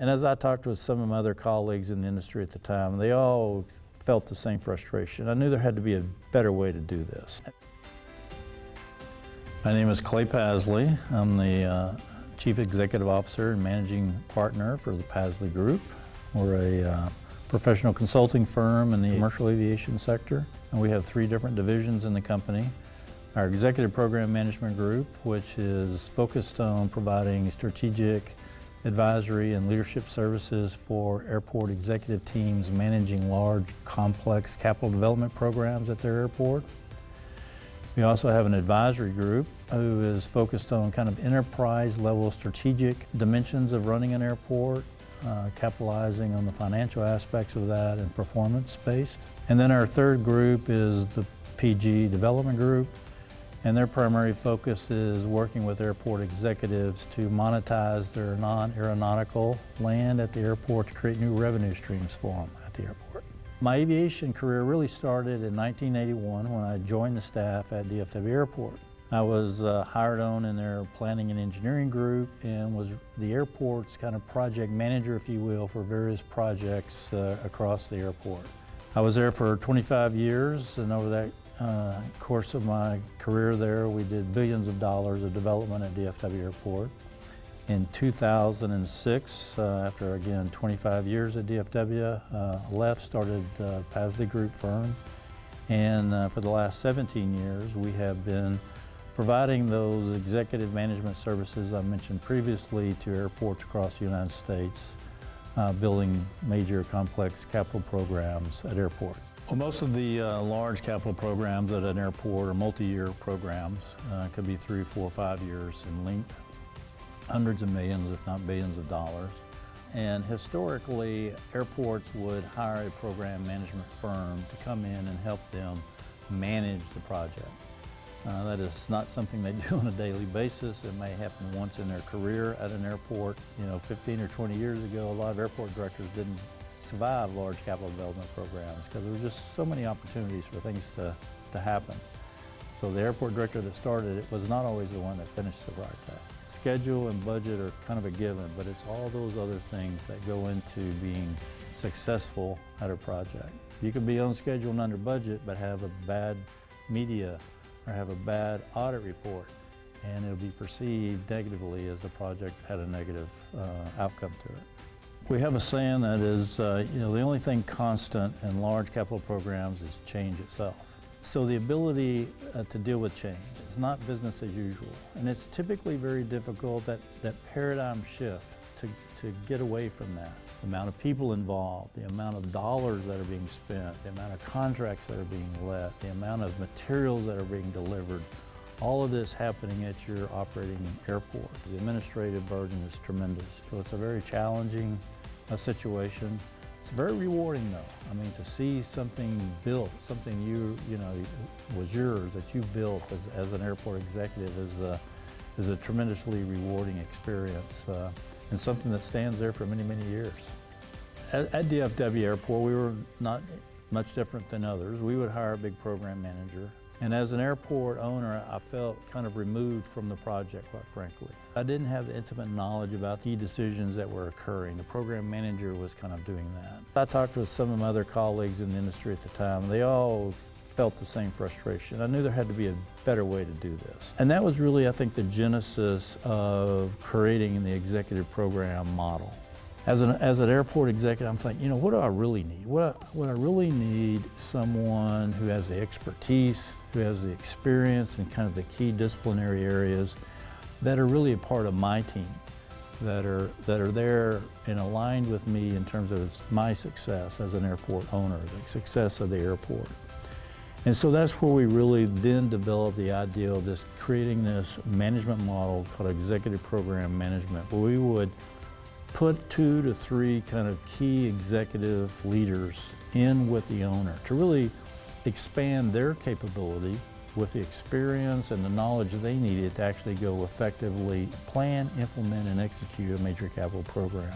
And as I talked with some of my other colleagues in the industry at the time, they all felt the same frustration. I knew there had to be a better way to do this. My name is Clay Paslay. I'm the Chief Executive Officer and Managing Partner for the Paslay Group. We're a professional consulting firm in the commercial aviation sector, and we have 3 different divisions in the company. Our Executive Program Management Group, which is focused on providing strategic advisory and leadership services for airport executive teams managing large, complex capital development programs at their airport. We also have an advisory group who is focused on kind of enterprise level strategic dimensions of running an airport, capitalizing on the financial aspects of that and performance-based. And then our third group is the PG Development Group, and their primary focus is working with airport executives to monetize their non-aeronautical land at the airport to create new revenue streams for them at the airport. My aviation career really started in 1981 when I joined the staff at DFW Airport. I was hired on in their planning and engineering group and was the airport's kind of project manager, if you will, for various projects across the airport. I was there for 25 years, and over that course of my career there, we did billions of dollars of development at DFW Airport. In 2006, after again 25 years at DFW, left, started Paslay Group firm, and for the last 17 years we have been providing those executive management services I mentioned previously to airports across the United States, building major complex capital programs at airports. Well, most of the large capital programs at an airport are multi-year programs. Could be 3, 4, 5 years in length, hundreds of millions, if not billions of dollars. And historically, airports would hire a program management firm to come in and help them manage the project. That is not something they do on a daily basis. It may happen once in their career at an airport. 15 or 20 years ago, a lot of airport directors didn't survive large capital development programs because there were just so many opportunities for things to happen. So the airport director that started it was not always the one that finished the project. Schedule and budget are kind of a given, but it's all those other things that go into being successful at a project. You can be on schedule and under budget, but have a bad media or have a bad audit report, and it'll be perceived negatively as the project had a negative outcome to it. We have a saying that is, the only thing constant in large capital programs is change itself. So the ability to deal with change is not business as usual, and it's typically very difficult, that paradigm shift to get away from that. The amount of people involved, the amount of dollars that are being spent, the amount of contracts that are being let, the amount of materials that are being delivered, all of this happening at your operating airport. The administrative burden is tremendous. So it's a very challenging situation. It's very rewarding though. I mean, to see something built, something was yours, that you built as an airport executive is a tremendously rewarding experience, and something that stands there for many, many years. At DFW Airport, we were not much different than others. We would hire a big program manager. And as an airport owner, I felt kind of removed from the project, quite frankly. I didn't have the intimate knowledge about key decisions that were occurring. The program manager was kind of doing that. I talked with some of my other colleagues in the industry at the time. They all felt the same frustration. I knew there had to be a better way to do this. And that was really, I think, the genesis of creating the executive program model. As an airport executive, I'm thinking, what do I really need? What I really need someone who has the expertise, who has the experience in kind of the key disciplinary areas that are really a part of my team, that are there and aligned with me in terms of my success as an airport owner, the success of the airport. And so that's where we really then developed the idea of creating this management model called executive program management, where we would put 2 to 3 kind of key executive leaders in with the owner to really expand their capability with the experience and the knowledge they needed to actually go effectively plan, implement, and execute a major capital program.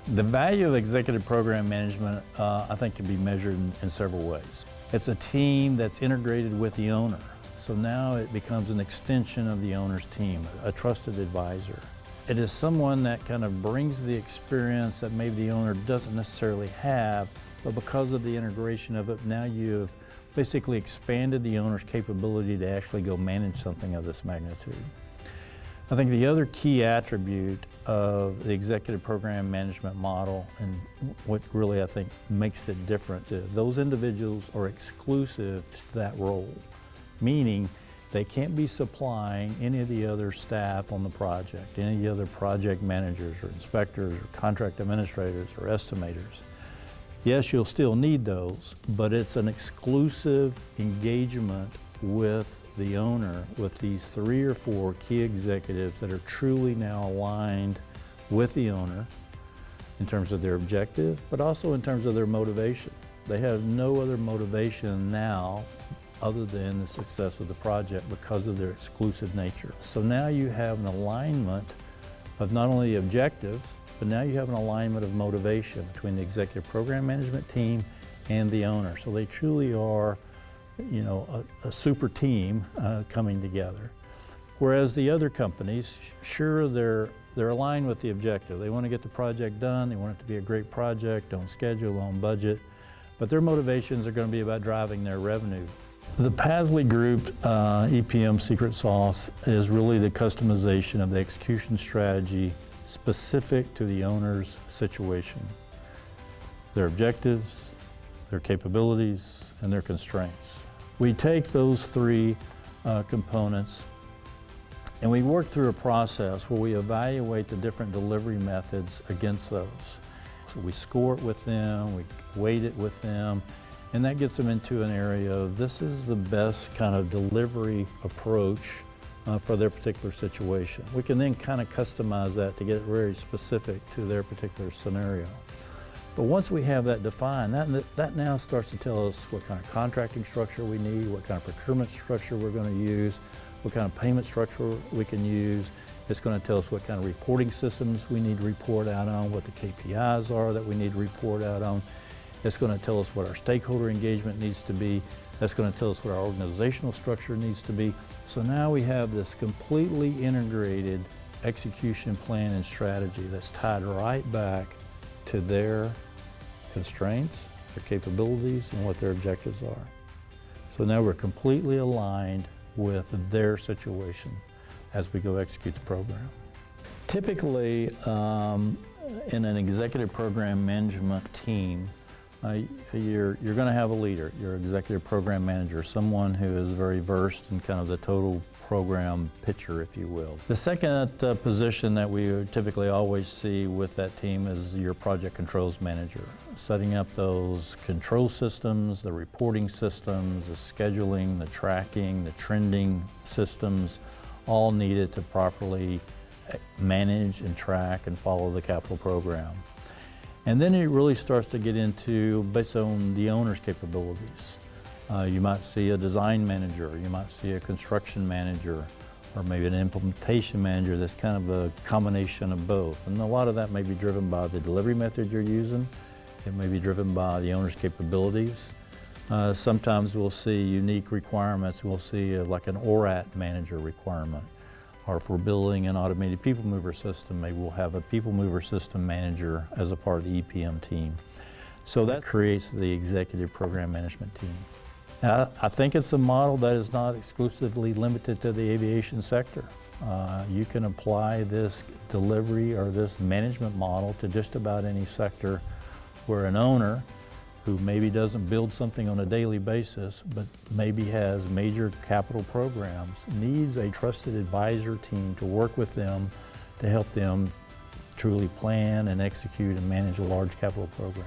The value of executive program management, I think, can be measured in several ways. It's a team that's integrated with the owner. So now it becomes an extension of the owner's team, a trusted advisor. It is someone that kind of brings the experience that maybe the owner doesn't necessarily have, but because of the integration of it, now you've basically expanded the owner's capability to actually go manage something of this magnitude. I think the other key attribute of the executive program management model, and what really I think makes it different, those individuals are exclusive to that role, meaning they can't be supplying any of the other staff on the project, any of the other project managers or inspectors or contract administrators or estimators. Yes, you'll still need those, but it's an exclusive engagement with the owner, with these 3 or 4 key executives that are truly now aligned with the owner in terms of their objective, but also in terms of their motivation. They have no other motivation now other than the success of the project because of their exclusive nature. So now you have an alignment of not only objectives, but now you have an alignment of motivation between the executive program management team and the owner. So they truly are, you know, a super team coming together. Whereas the other companies, sure, they're aligned with the objective. They want to get the project done. They want it to be a great project, on schedule, on budget, but their motivations are going to be about driving their revenue. The Paslay Group EPM secret sauce is really the customization of the execution strategy specific to the owner's situation, their objectives, their capabilities, and their constraints. We take those 3 components and we work through a process where we evaluate the different delivery methods against those. So we score it with them, we weight it with them, and that gets them into an area of this is the best kind of delivery approach for their particular situation. We can then kind of customize that to get it very specific to their particular scenario. But once we have that defined, that now starts to tell us what kind of contracting structure we need, what kind of procurement structure we're going to use, what kind of payment structure we can use. It's going to tell us what kind of reporting systems we need to report out on, what the KPIs are that we need to report out on. It's going to tell us what our stakeholder engagement needs to be. That's going to tell us what our organizational structure needs to be. So now we have this completely integrated execution plan and strategy that's tied right back to their constraints, their capabilities, and what their objectives are. So now we're completely aligned with their situation as we go execute the program. Typically, in an executive program management team, you're going to have a leader, your executive program manager, someone who is very versed in kind of the total program picture, if you will. The second position that we typically always see with that team is your project controls manager, setting up those control systems, the reporting systems, the scheduling, the tracking, the trending systems, all needed to properly manage and track and follow the capital program. And then it really starts to get into based on the owner's capabilities. You might see a design manager, you might see a construction manager, or maybe an implementation manager that's kind of a combination of both. And a lot of that may be driven by the delivery method you're using. It may be driven by the owner's capabilities. Sometimes we'll see unique requirements. We'll see like an ORAT manager requirement. Or if we're building an automated people mover system, maybe we'll have a people mover system manager as a part of the EPM team. So that creates the executive program management team. Now, I think it's a model that is not exclusively limited to the aviation sector. You can apply this delivery or this management model to just about any sector where an owner who maybe doesn't build something on a daily basis, but maybe has major capital programs, needs a trusted advisor team to work with them to help them truly plan and execute and manage a large capital program.